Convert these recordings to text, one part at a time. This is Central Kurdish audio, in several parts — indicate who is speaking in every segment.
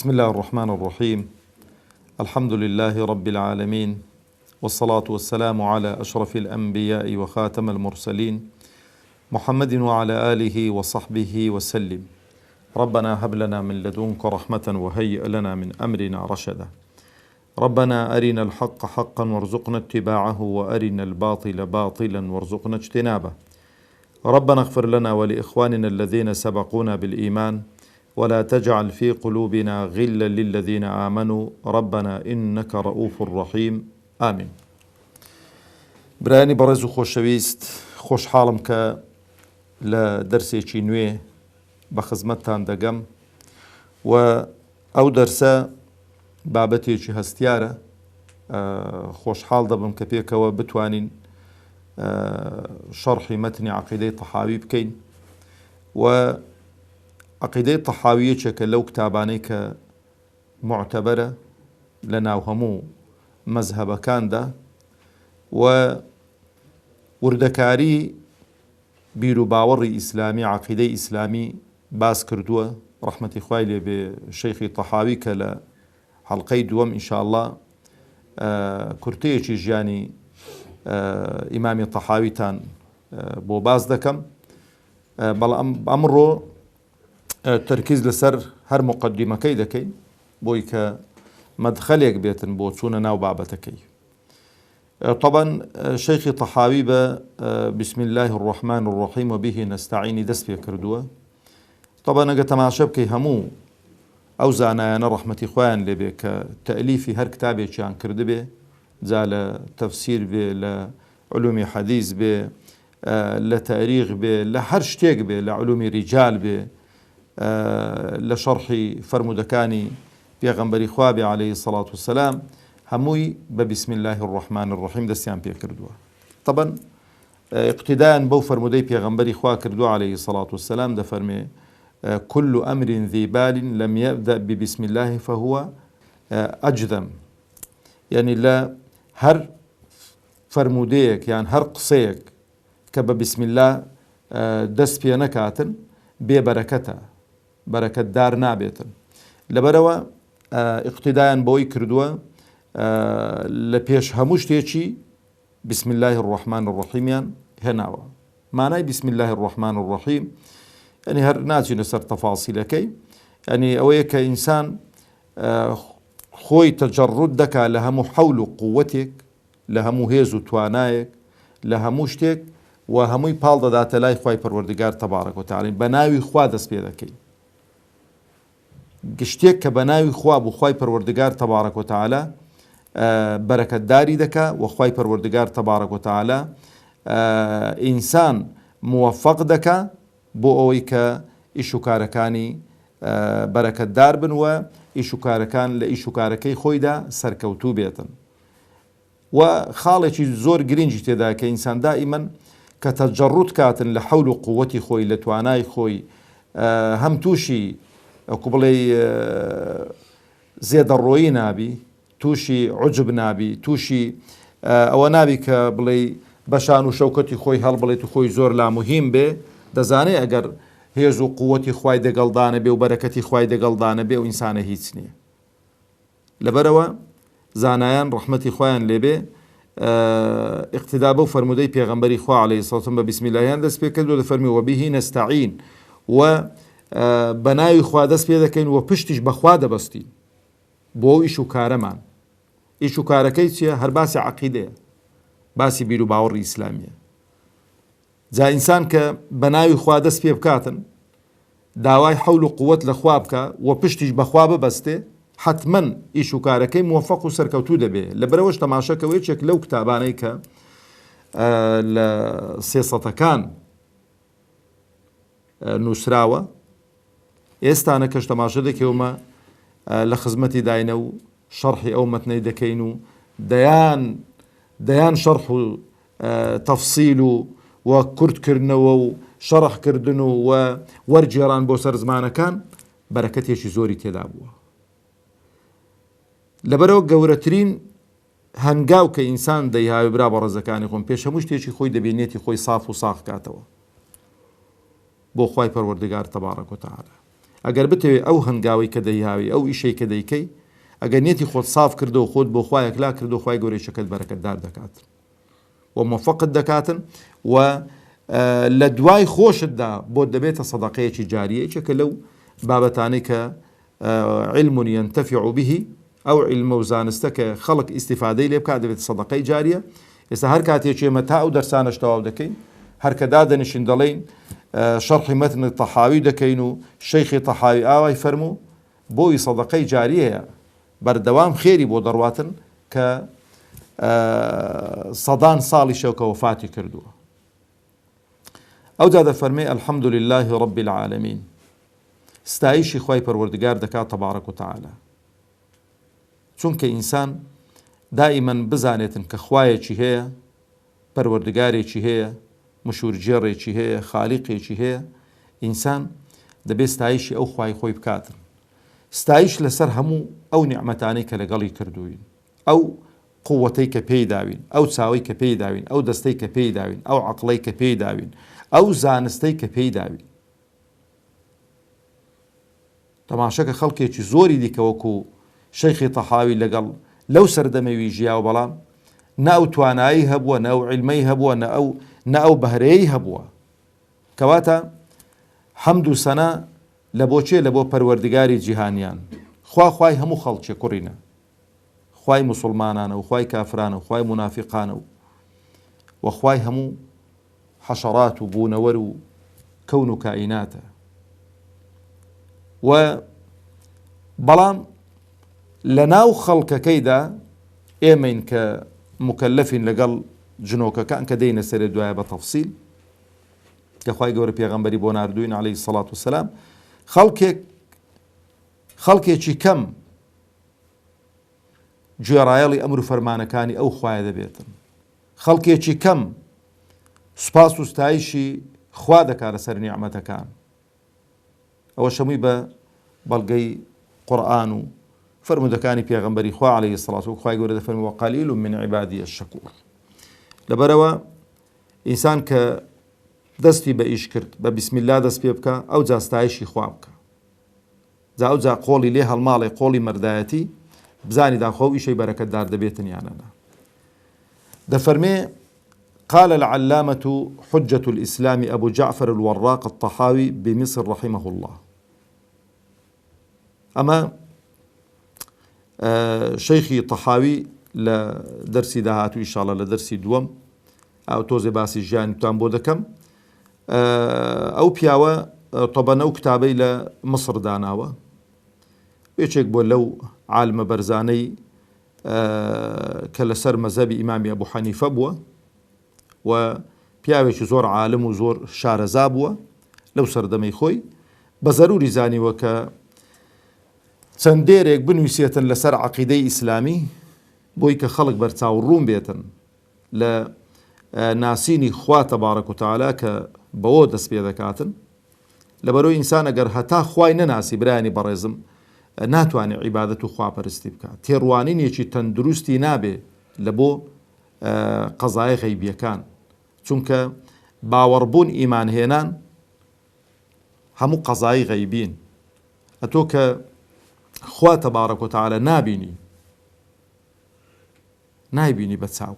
Speaker 1: بسم الله الرحمن الرحيم. الحمد لله رب العالمين، والصلاة والسلام على أشرف الأنبياء وخاتم المرسلين محمد وعلى آله وصحبه وسلم. ربنا هب لنا من لدنك رحمة وهيئ لنا من أمرنا رشدا. ربنا أرنا الحق حقا وارزقنا اتباعه، وأرنا الباطل باطلا وارزقنا اجتنابه. ربنا اغفر لنا ولإخواننا الذين سبقونا بالإيمان، ولا تجعل في قلوبنا غلا للذين آمنوا ربنا إنك رؤوف رحيم. آمين. براني برزو خوشويست، خوش حالم که لدرسێکی نوێ بە خزمەتتان دەگەم و ئەو دەرسە بابەتێکی هەستیارە. خۆشحاڵ دەبم کە پێکەوە بتوانین شەرحی مەتنی عەقیدەی تەحاوی بکەین و عەقیدەی تەحاویەکێکە لەو کتابانەی کە معتەبەرە لە ناو هەموو مەزهەبەکاندا و وردەکاری بیر و باوەڕی ئیسلامی، عەقیدەی ئیسلامی باس کردووە ڕەحمەتی خوای لێ بێ شەیخی تەحاوی کە لە حەڵقەی دووەم ئینشاءالله کورتەیەکی ژیانی ئیمامی تەحاویتان بۆ باز دەکەم. بەڵام ئەمڕۆ تەرکیز لەسەر هەر مقەدیمەکەی دەکەین بۆی کە مەدخەلێک بێتن بۆ چوونە ناو بابەتەکەی. طبعا شيخ طحاوي بسم الله الرحمن الرحيم وبه نستعين دەست پێ کردووە. طبعا ئەگە تەماشە بکەی هەموو ئەو زانایانە ڕەحمەتی خۆیان لێبێ کە تەئلیفی هەر کتابێکیان کردبێ، جا لە تەفسیر بێ، لە علومی حەدیث بێ، لە تاریخ بێ، لە هەر شتێک بێ، لە علومی ریجال بێ، لە شەرحی فەرمودەکانی پێغەمبەری خوا بێ عەلەیهی السەڵات وەسەلام، هەمووی بە بسم الله الرحمن الرحیم دەستیان پێ کردووە. طبعا اقتداءً بەو فەرمودەی پێغەمبەری خوا کردووە عەلەیهی السەڵات وەسەلام دەفەرمێ كل أمر ذي بال لم يبدأ ببسم الله فهو أجذم. يعني لا هر فرموديك يعني هر قصيك كب بسم الله دست بي نكاتن ببركته بركة دار نابيتن لبروا اقتداء بوي كردوا لبيش هموش تيجي بسم الله الرحمن الرحيم يعني هناوا معناه بسم الله الرحمن الرحيم يعني هر ناچین سەر تەفاسیلەکەی، يعني ئەوەیە کە ئینسان خۆی تەجەڕود دەکا لە هەموو حەول و قووەتێک، لە هەموو هێز و توانایەک، لە هەموو شتێک و هەمووی پاڵ دەداتە لای خوای پەروەردگار تەبارەک وتەعالا. بە ناوی خوا دەست پێ دەکەی. گشتێک کە بە ناوی خوا بوو خوای پەروەردگار تەبارەک وتەعالا بەرەکەتداری دەکا و خوای پەروەردگار تەبارەک وتەعالا ئینسان موەفەق دەکا بۆ ئەوەی کە ئیش و کارەکانی بەرەکەتدار بن و ئیش و کارەکان لە ئیش و کارەکەی خۆیدا سەرکەوتوو بێتن. و خاڵێکی زۆر گرنگی تێدا کە ئینسان دائیمەن کە تەجەڕود کاتن لە حەول و قووەتی خۆی، لە توانای خۆی، هەم تووشی وەکو بڵێ زێدەڕۆیی نابی، تووشی عوجب نابی، تووشی ئەوە نابی کە بڵێ بەشان و شەوکەتی خۆی هەڵبڵێت و خۆی زۆر لاموهیم بێ. دەزانێ ئەگەر هێز و قووەتی خوای دەگەڵدانە بێ و بەرەکەتی خوای دەگەڵدانە بێ و ئینسانە هیچ نییە. لەبەرەوە زانایان ڕەحمەتی خۆیان لێبێ اقتدا بەو فەرمودەی پێغەمبەری خوا عەلەیهی السەڵات بە بسم اللهیان دەست پێ کردووە، دەفەرمێ وەبیهی نەستەعین و بە ناوی خوا دەست پێ دەکەین و پشتیش بەخوا دەبەستین بۆ ئیش و کارەمان. ئیش و کارەکەی چییە؟ هەر باسی عەقیدەیە، باسی بیر و باوەڕی ئیسلامیە. جا ئینسان کە بە ناوی خوا دەست پێ بکاتن، داوای حەول و قووەت لە خوا بکە و پشتیش بەخوا ببەستێ، حتمەن ئیش و کارەکەی موفەق و سەرکەوتوو دەبێ. لەبەرەوەش تەماشەکەوە یەکێک لەو کتابانەی کە لە سێسەدەکان نووسراوە، ئێستانە کەش تەماشە دەکەومە لە خزمەتی داینە و شەرحی ئەو مەتنەی دەکەین و دەیان شەرح و تەفسیل و کورتکردنەوە و شەرحکردن و وەرگێڕان بۆ سەر زمانەکان بەرەکەتێکی زۆری تێدا بووە. لەبەرەوە گەورەترین هەنگاو کە ئینسان دەیهاوێ برا بە ڕێزەکانی خۆم پێش هەموو شتێکی خۆی دەبێنێتی خۆی صاف و ساغ کاتەوە بۆ خوای پەروەردگار تەبارەک وتەعالا. ئەگەر بتەوێ ئەو هەنگاوی کە دەیهاوی ئەو ئیشەی کە دەیکەی ئەگەر نیەتی خۆت صاف کردەوە خۆت بۆ خوای ئەکلا کردو خوای گەورەی شەکەت بەرەکەتدار دەکات و موفقت دەکاتن و لە دوای خۆشتدا بۆ دەبێتە سەدەقەیەکی جاریە یەکێکە لەو بابەتانەی کە علم ينتفع به ئەو علمە و زانستە کە خەڵک ئیستیفادەی لێ بکات دەبێت سەدەقەی جاریە. ئێستا هەر کاتێک ئێمە تا ئەو دەرسانەش تەواو دەکەین هەر کە دادەنیشین دەڵێین شەرحی مەتنی تەحاوی دەکەین و شەیخی تەحاوی ئاوای فەرموو بۆی سەدەقەی جاریەیە بەردەوام خێری بۆ دەڕواتن کە سەدان ساڵی شەو کە وەفاتی کردووە. ئەو جا دەفەرمێ الحەمد لله رب العالمین ستایشی خوای پەروەردگار دەکات تەبارەک و تەعالا چونکە ئینسان دائیمەن بزانێتن کە خوایەکی هەیە پەروەردگارێکی هەیە مشورجێڕێکی هەیە خالیقێکی هەیە ئینسان دەبێت ستایشی ئەو خوای خۆی بکاتن ستایش لەسەر هەموو ئەو نیعمەتانەی کە لەگەڵی کردوین ئەو قووەتەی کە پێی داوین ئەو چاوەی کە پێی داوین ئەو دەستەی کە پێی داوین ئەو عەقڵەی کە پێی داوین ئەو زانستەی کە پێی داوین. تەماشەکە خەڵکێکی زۆری دیکە وەکو شەیخی تەحاوی لەگەڵ لەو سەردەمەوی ژیاو بەڵام نە ئەو توانایی هەبووە نە ئەو عیلمەی هەبووە نە ئەو بەهرەیەی هەبووە کەواتە حەمد و سەنا لە بۆچێ لە بۆ پەروەردگاری جیهانیان خوای هەموو خەڵکی کوڕینە خوای موسڵمانانە و خوای کافرانە و خوای منافقانە و خوای هەموو حەشەرات و بوونەوەر و کەون و کائیناتە و بەڵام لە ناو خەڵکەکەیدا ئێمەین کە مکەلەفین لەگەڵ جنۆکەکان کە دەینە سەرێ دوایە بە تەفسیل کە خوای گەورە پێغەمبەری بۆ ناردووین عەلەیهی سەڵات وسەلام خەڵکێکی کەم گوێڕایەڵی ئەمر و فەرمانەکانی ئەو خوایە دەبێتن خەڵکێکی کەم سوپاس و ستایشی خوا دەکات لەسەر نیعمەتەکان ئەوە شەمووی بە بەڵگەی قورئان و فەرمودەکانی پێغەمبەری خوا عەلەیهی سەڵات و خوای گەورە دەفەرمێ وەقەلیل من عیبادی الشەکوور لەبەرەوە ئینسان کە دەستی بە ئیش کرد بە بیسم الله دەست پێ بکە ئەو جا ستایشی خوا بکە جا ئەو جا قۆڵی لێ هەڵماڵێ قۆڵی مەردایەتی بزانی داخۆ ئیشەی بەرەکەتدار دەبێتن یانەنا. دەفەرمێ قال العلامة حجة الإسلام أبو جعفر الوراق الطحاوي بمصر رحمه الله. أما شيخي طحاوي لدرسي دهاتو إن شاء الله لدرسي دوم أو توزي باسي جاني تام بودكم أو بياوة طبعا أو كتابي لمصر داناوة بيشيك بو لو عالم برزاني كالسر مذهبي إمامي أبو حنيفة بوه و پیاوێکی زۆر عالم و زۆر شارەزا بووە لەو سەردەمەی خۆی بە ضەروری زانیوە کە چەندێرێک بنووسێتن لەسەر عەقیدەی ئیسلامی بۆی کە خەڵک بەرچاو ڕوون بێتن لە ناسینی خوا تەبارەک و تەعالا کە بەوە دەست پێ دەکاتن لەبەرەوەی ئینسان ئەگەر هەتا خوای نەناسی برایانی بەڕێزم ناتوانێت عیبادەت و خواپەرستی بکات تێڕوانینێکی تەندروستی نابێ لە بۆ قەزای غەیبیەکان چونکە باوەڕبوون ئیمانهێنان هەموو قەزای غەیبین ئەتۆ کە خوا تەبارەک و تەعالا نایبینی بە چاو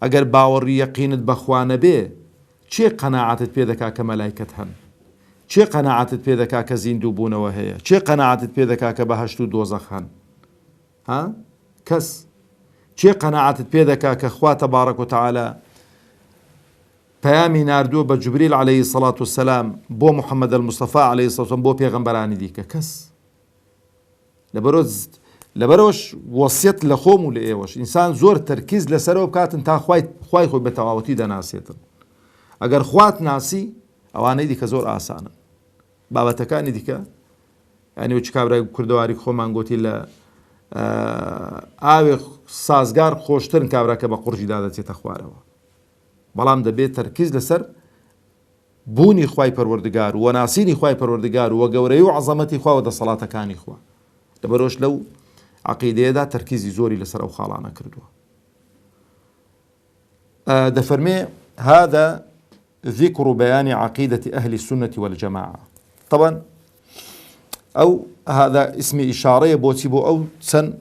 Speaker 1: ئەگەر باوەڕی یەقینت بەخوا نەبێ چێ قەناعەتت پێ دەکا کە مەلایکەت هەن چێ قەناعەتت پێ دەکا کە زیندوو بوونەوە هەیە چێ قەناعەتت پێ دەکا کە بەهەشت و دۆزەخ هەن کەس چێ قەناعەتت پێ دەکا کە خوا تەبارەک و تەعالا پەیامی ناردووە بە جوبریل عەلەیهی سەڵات وسەلام بۆ محەممەد الموستەفا عەلەیهی سەڵات وسەلام بۆ پێغەمبەرانی دیکە کەس لەبەرەوەش وەسیەت لە خۆم و لە ئێوەش ئینسان زۆر تەرکیز لەسەرەوە بکاتن تا خوای خۆی بە تەواوەتی دەناسێتن ئەگەر خوات ناسی ئەوانەی دیکە زۆر ئاسانن بابەتەکانی دیکە یعنی وچ کابرای کوردەواری خۆمان گوتی لە ئاوێ سازگار خۆشترن کابراکە بە قورژی دادەچێتە خوارەوە بەڵام دەبێت تەرکیز لەسەر بوونی خوای پەروەردگار و ناسینی خوای پەروەردگار و گەورەی و عەزەمەتی خوا و دەسەڵاتەکانی خوا لەبەرەوەش لەو عەقیدەیەدا تەرکیزی زۆری لەسەر ئەو خاڵانە کردووە. دەفەرمێ هذا ذكر بيان عقيدة أهل السنة والجماعة. طبعا أو هذا اسم إشارة بوتي بو أو تسن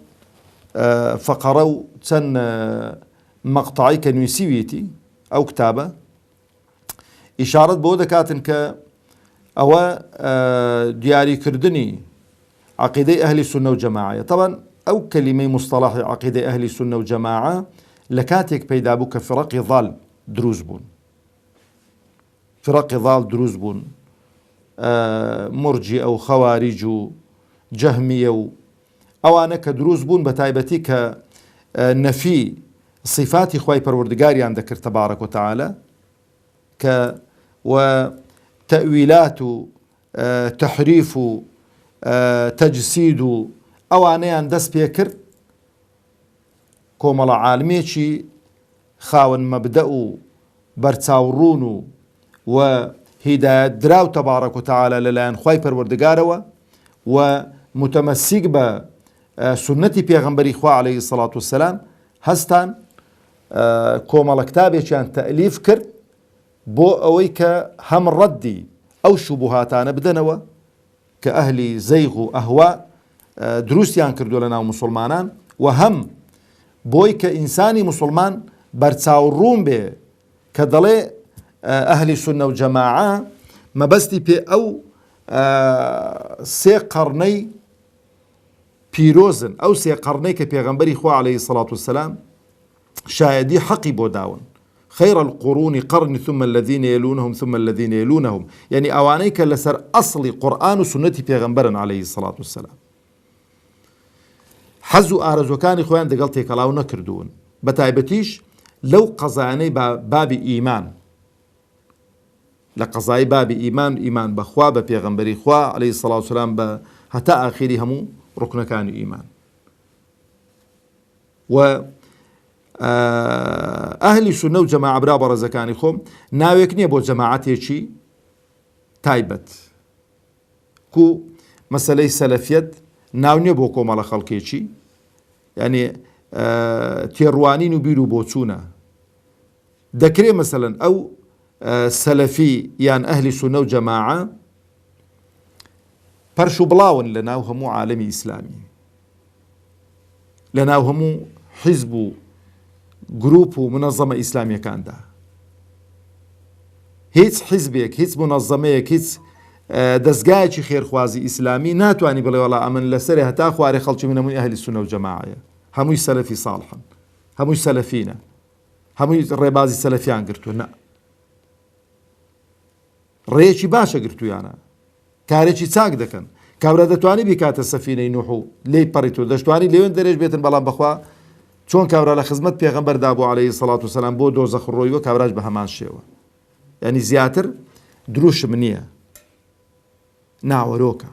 Speaker 1: فقرة و تسن مقطعي كنويسيويتي أو كتابة إشارة بو دكاتن ك أو دياري كردني عقيدة أهل السنة والجماعة. طبعا أو كلمة مصطلح عقيدة أهل السنة والجماعة لكاتك بيدا بوك فرق ضال دروز بون، فرق ضال دروز بون، مرجئة أو خوارج جهمية أو أنا كدروز بون بتايبتي كنفي صفات خواي پروردگاري عن ذكر تبارك وتعالى وتأويلات تحريف تجسيد أو أنا دس بيكر كومل عالميشي خاون مبدأ برتاورون وهداية دراو تبارك وتعالى للان خواي پروردگاروا ومتمسك بسنة پیغمبري خوا عليه الصلاة والسلام هستان كومل كتابيشان تأليف كر بو أويك هم ردي أو شبهاتان بدنوا كأهل زيغ أهواء دروستيان كردو لنا ومسلمانان وهم بويك إنساني مسلمان برتاورون به كدلي أهل السنة والجماعة ما بستي بي أو سي قرني بيروزن أو سي قرني كبيغمبري خوا عليه الصلاة والسلام شاهدي حقي بوداون خير القرون قرن ثم الذين يلونهم ثم الذين يلونهم يعني أوانيك لسر أصل قرآن وسنة بيغمبرا عليه الصلاة والسلام حزو آرزو كان خوان دقلتي كلاو نكردون بتايبتيش لو قضاني باب إيمان لقضاي باب إيمان بخوا ببيغمبري خوا عليه الصلاة والسلام حتى آخره همو ركن كان إيمان و أهل السنة وجماعة برابر زكاني خوم ناويكني بو جماعتي شي تايبت كو مسألة سلفيت ناوني بو كوم على خلقي شي يعني تيروانين وبيرو بوتسونا ذكري مثلا أو سلفي يعني أهل السنة وجماعة برشو بلاون لنا وهمو عالمي إسلامي لنا وهمو حزب جروب ومنظمة إسلامية كان ده هيت حزبك هيت منظميك هيت دزگایکی خێرخوازی ئیسلامی ناتوانانی بڵێ وەڵا ئەمن لەسەرێ هەتا خوارێ خەڵکی من هەمووی ئەهلی سونە و جەماعەیە هەمووی سەلەفی ساڵحن هەمووی سەلەفینە هەمووی ڕێبازی سەلەفیان گرتووە نە ڕێیەکی باشە گرتوویانە کارێکی چاک دەکەن کابرا دەتوانی بیکاتە سەفینەی نوح و لێی پەڕیتوە دەشتوانی لێوێن دەرێژ بێتن بەڵام بەخوا چۆن کابرا لە خزمەت پێغەمبەردا بوو عەلەیهی سەڵات وسەلام بۆ دۆزەخ ڕۆیوە کابراش بە هەمان شێوە یعنی زیاتر دروشم نییە ناوەرۆکە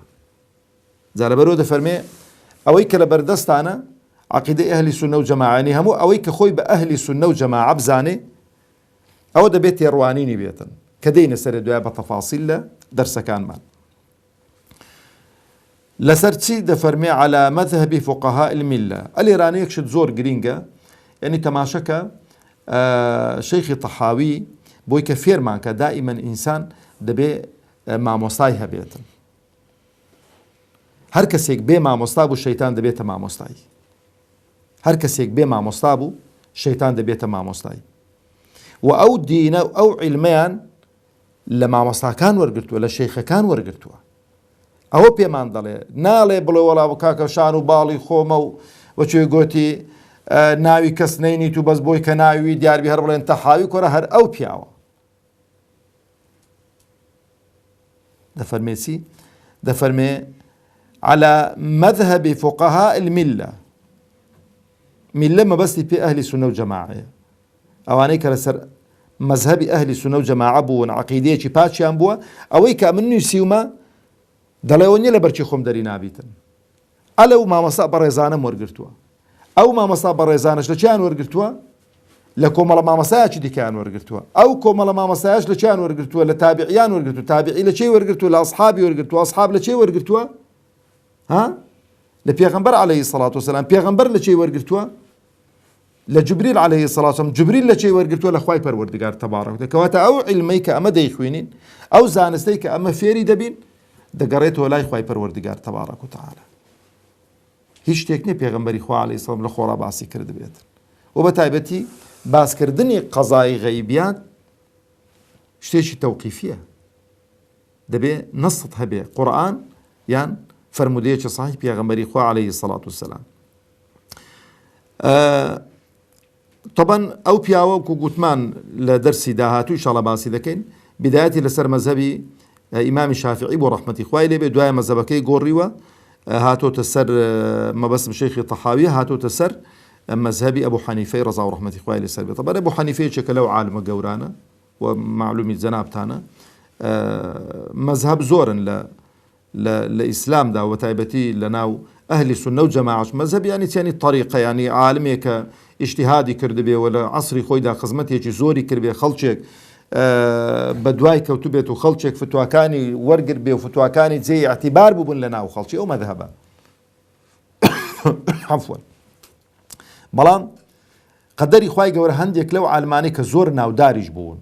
Speaker 1: جا لەبەرەوە دەفەرمێ ئەوەی کە لە بەردەستانە عەقیدەی ئەهلی سونە و جەماعەنی هەموو ئەوەی کە خۆی بە ئەهلی سونە و جەماعە بزانێ ئەوە دەبێت تێڕوانینی بێتن کە دەینە سەرێ دوای بە تەفاسیل لە دەرسەکانمان لەسەر چی دەفەرمێ على مذهب فقهاء الملة ئەلێرانە یەکشت زۆر گرینگە یعنی تەماشەکە شەیخی تەحاوی بۆی کە فێرمان کە دائیمەن ئینسان دەبێ مامۆستای هەبێتن هەر کەسێک بێ مامۆستا بوو شەیتان دەبێتە مامۆستای هەر کەسێک بێ مامۆستا بوو شەیتان دەبێتە مامۆستای و ئەو دینە و ئەو عیلمەیان لە مامۆستاکان وەرگرتووە لە شەیخەکان وەرگرتووە ئەوە پێمان دەڵێ ناڵێ بڵێ وەڵا کاکە شان و باڵی خۆمە و وەکوێ گوتی ناوی کەس نەینیت و بەس بۆی کە ناوی دیاربی هەر بڵێن تەحاوی کۆرە هەر ئەو پیاوە دەفەرمێ چی؟ دەفەرمێ على مذهب فقهاء الملة ملة مەبەستی پێ ئەهلی سونە و جەماعەیە ئەوانەی کە لەسەر مەذهبی ئەهلی سونە و جەماعە بوون عەقیدەیەکی پاچیان بووە ئەوەی کە من نووسیومە دەڵێەوە نییە لە بەرچی خۆم دەری نابیتن ئەلەو مامۆستا بەڕێزانەم وەرگرتووە ئەو مامۆستا بەڕێزانش لە چیان وەرگرتووە لە کۆمەڵە مامۆستایەکی دیکەیان وەرگرتووە ئەو کۆمەڵە مامۆستایەش لە چیان وەرگرتووە لە تابعیان وەرگرتووە تابعی لە چێ وەرگرتووە لە ئەصحابی وەرگرتووە ئەصحاب لە چێ وەرگرتووە ها لە پێغەمبەر عەلەیهی سەڵات وسەلام پێغەمبەر لە چێ وەرگرتووە لە جوبریل عەلەیهی سەڵات وسەلام جوبریل لە چێ وەرگرتووە لە خوای پەروەردگار تەبارەک وتعالە کەواتە ئەو عیلمەی کە ئەمە دەیخوێنین ئەو زانستەی کە ئەمە فێری دەبین دەگەڕێتەوە لای خوای پەروەردگار تەبارەک و تەعالا. هیچ شتێک نییە پێغەمبەری خوا عەلەیهی سەلام لە خۆڕا باسی کرد بێت. و بە تایبەتی باسکردنی قەزای غەیبیات شتێکی تەوقیفیە، دەبێ نەست هەبێ قورئان یان فرمودەیەکی صحیح پێغەمبەری خوا عەلەیهی سەڵات وسەلام. طبعا ئەو پیاوە وەکو گوتمان لە دەرسی داهاتوو ئینشاڵڵا باسی دەکەین، بدایەتی لەسەر مەذهبی ئیمامی شافعی بۆ ڕەحمەتی خوای لێبێ، دوایە مەذهبەکەی گۆڕیوە هاتۆتە سەر مەبەستم شەیخی تەحاوی، هاتۆتە سەر مەذهبی ئەبوو حەنیفەی ڕەزا و ڕەحمەتی خوای لەسەر بێت. طبعا ئەبوو حەنیفەیەکێکە لەو عالمە گەورانە و معلومی جەنابتانە، مەذهب زۆرن لە ئیسلامدا و تایبەتی لە ناو ئەهلی سونە و جەماعەت. مەذهب یانی چێنی طەریقە، یانی عالمێکە ئیجتیهادی کردبێ و لە عەسری خۆیدا خزمەتێکی زۆری کردبێ، خەڵکێک بە دوای کەوتو بێت و خەڵکێک فتواکانی وەرگر بێ و فتواکانی جێی ئەعتیبار بوون لە ناو خەڵکی، ئەو مەذهبە. عەفوەن. بەڵام قەدەری خوای گەورە هەندێک لەو عالمانەی کە زۆر ناوداریش بوون،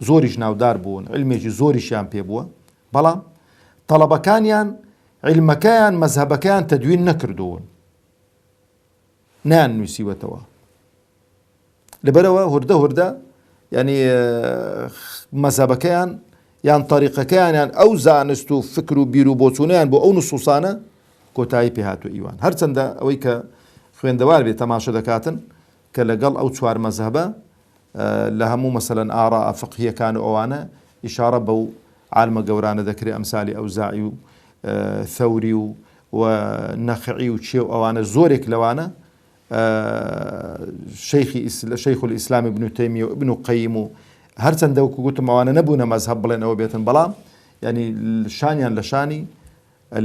Speaker 1: زۆریش ناودار بوون، علمێکی زۆریشیان پێ بووە، بەڵام تەڵەبەکانیان علمەکەیان مەذهبەکەیان تەدوین نەکردوون، نیان نووسیوەتەوە. لەبەرەوە هوردە ینی مەذهبەکەیان یان طەریقەکەیان یان ئەو زانست و فکر و بیر و بۆچوونیان بۆ ئەو نوسوسانە کۆتایی پێ هاتووە ئیوان. هەرچەندە ئەوەی کە خوێندەوار بێت تەماشە دەکاتن کە لەگەڵ ئەو چوار مەذهبە لە هەموو مەسەلەن ئاڕا فقهیەکان و ئەوانە ئیشارە بەو عالمە گەورانە دەکرێت، ئەمسالی ئەوزاعی و ثەوری و نەخعی و چێ و ئەوانە زۆرێک لەوانە شەیخ الئیسلام ابن تەیمیە و ابن قەیم و هەرچەندە وەکو گوتم ئەوانە نەبوونە مەذهب بڵێن ئەوە بێتن، بەڵام ینی شانیان لە شانی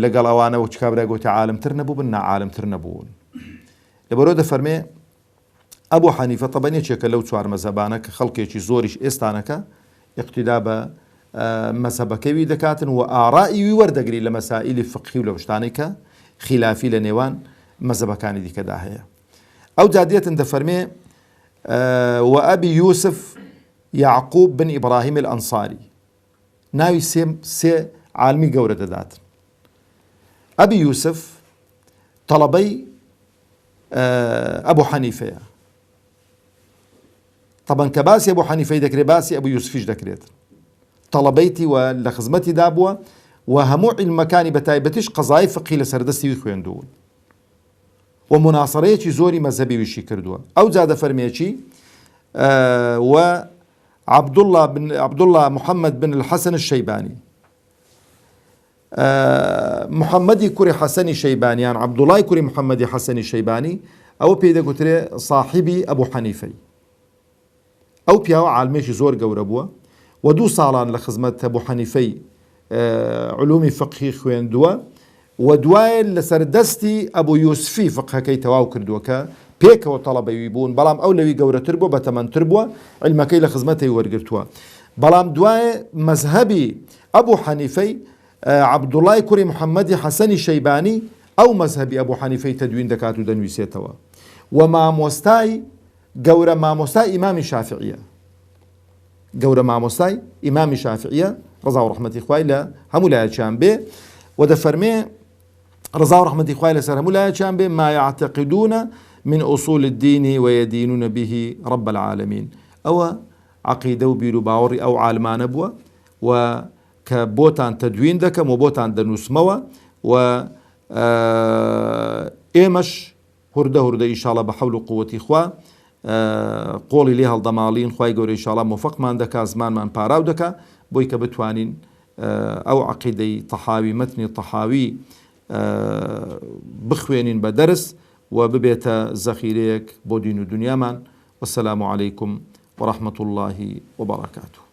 Speaker 1: لەگەڵ ئەوانە و چکابرای گوتی عالمتر نەبوون ناعالمتر نەبوون. لەبەرەوە دەفەرمێ ئەبوو حەنیفە طبعاً یەکێکە لەو چوار مەذهبانە کە خەڵکێکی زۆریش ئێستانەکە اقتیدا بە مەذهبەکەوی دەکاتن و ئاڕائیوی وەردەگری لە مەسائیلی فقهی و لە شتانێک کە خلافی لە نێوان مەذهبەکانی دیکەدا هەیە. ئەو جادێتن دەفەرمێ و ئەبی یوسف یعقوب بن ئیبراهیم الئەنساری، ناوی سێ عالمی گەورە دەداتن. ئەبی یوسف تەڵەبەی ئەبوو حەنیفەیە، طبعا کە باسی ئەبوو حەنیفەی دەکرێت باسی ئەبوو یوسفیش دەکرێت، تەڵەبەیتی و لە خزمەتی دابووە و هەموو علمەکانی بە تایبەتیش قەزای فقهی لە سەردەستی خوێندوون و مناصرەیەکی زۆری مەذهبی ویشی کردووە. ئەو جا دەفەرمێکی و عەبدوڵڵا محەممەد بن الحەسەن الشەیبانی، محەممەدی کوڕی حەسەنی شەیبانیان عەبدوڵای کوڕی محەممەدی حەسەنی شەیبانی، ئەوە پێی دەگوترێ صاحبی ئەبوو حەنیفەی. ئەو پیاوە عالمێکی زۆر گەورە بووە و 2 ساڵان لە خزمەت ئەبوو حەنیفەی علومی فقهی خوێندووە و دوایە لەسەر دەستی ئەبوو یوسفی فقهەکەی تەواو کردووە کە پێکەوە تەڵەبەوی بوون، بەڵام ئەو لەوی گەورەتر بووە، بەتەمەنتر بووە، علمەکەی لە خزمەتی وەرگرتووە. بەڵام دوایە مەذهبی ئەبوو حەنیفەی عەبدوڵای کوڕی محەممەدی حەسەنی شەیبانی ئەو مەذهبی ئەبوو حەنیفەی تەدوین دەکات و دەنووسێتەوە و مامۆستای گەورە مامۆستای ئیمامی شافعیە، گەورە مامۆستای ئیمامی شافعیە ڕەزا و ڕەحمەتی خوای لە هەموو لایەکیان بێ و دەفەرمێ ڕەزا و ڕەحمەتی خوای لەسەر هەموو لایەکیان بێ ما يعتقدون من أصول الدين ويدينون به رب العالمين. ئەوە عەقیدە و بیر و باوەڕی ئەو عالمانە بووە و کە بۆتان تەدوین دەکەم و بۆتان دەنووسمەوە و ئێمەش هوردە ئینشاڵڵا بە حەول و قووەتی خوا قۆڵی لێ هەڵدەماڵین، خوای گەورە ئینشاڵڵا موفقمان دەکا، زمانمان پاراو دەکا بۆی کە بتوانین ئەو عەقیدەی تەحاوی مەتنی تەحاوی بخوێنین بە دەرس و ببێتە زەخیرەیەک بۆ دین و دنیامان. وەسەلامو عەلەیکم وەڕەحمەتوڵڵاهی وبەڕەکاتوه.